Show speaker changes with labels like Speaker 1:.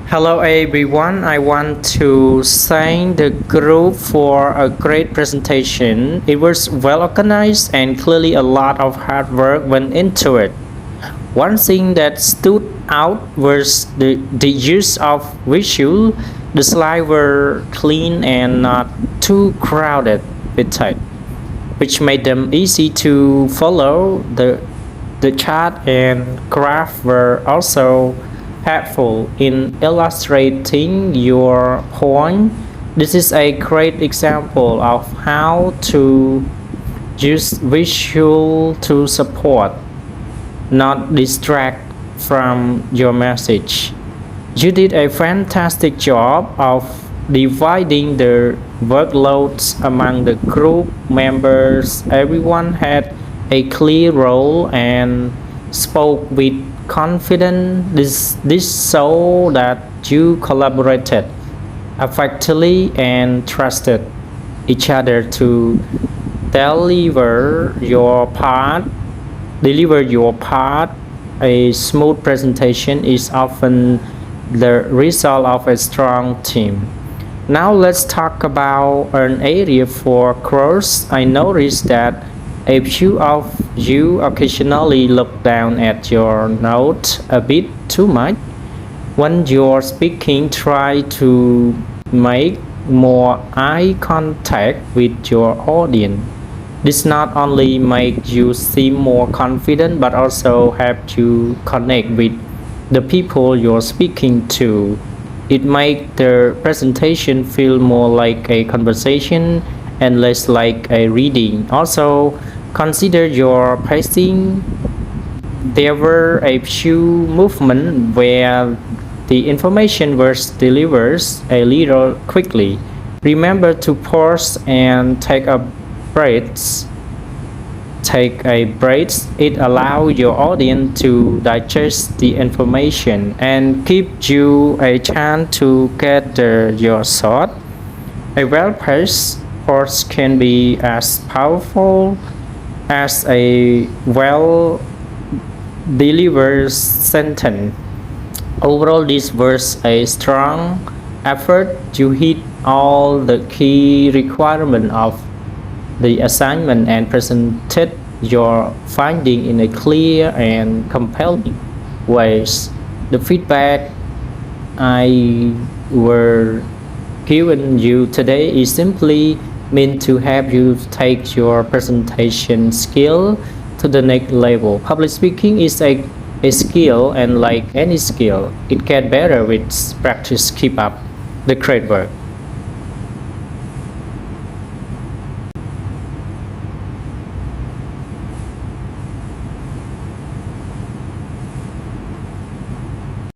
Speaker 1: Hello everyone, I want to thank the group for a great presentation. It was well organized and clearly a lot of hard work went into it. One thing that stood out was the use of visual. The slides were clean and not too crowded with type, which made them easy to follow. The chart and graph were also helpful in illustrating your point. This is a great example of how to use visual to support, not distract from your message. You did a fantastic job of dividing the workloads among the group members. Everyone had a clear role and spoke with confidence. This so that you collaborated effectively and trusted each other to deliver your part. Deliver your part. A smooth presentation is often the result of a strong team. Now let's talk about an area for growth. I noticed that a few of you occasionally look down at your notes a bit too much. When you're speaking, try to make more eye contact with your audience. This not only makes you seem more confident but also helps you connect with the people you're speaking to. It makes the presentation feel more like a conversation and less like a reading. Also, consider your pacing. There were a few movements where the information was delivered a little quickly. Remember to pause and take a breath. Take a break. It allows your audience to digest the information and give you a chance to gather your thought. A well-paced pause can be as powerful as a well delivered sentence. Overall, this was a strong effort. You hit all the key requirements of the assignment and presented your finding in a clear and compelling ways. The feedback I were given you today is simply meant to help you take your presentation skill to the next level. Public speaking is a skill, and like any skill, it gets better with practice. Keep up the great work.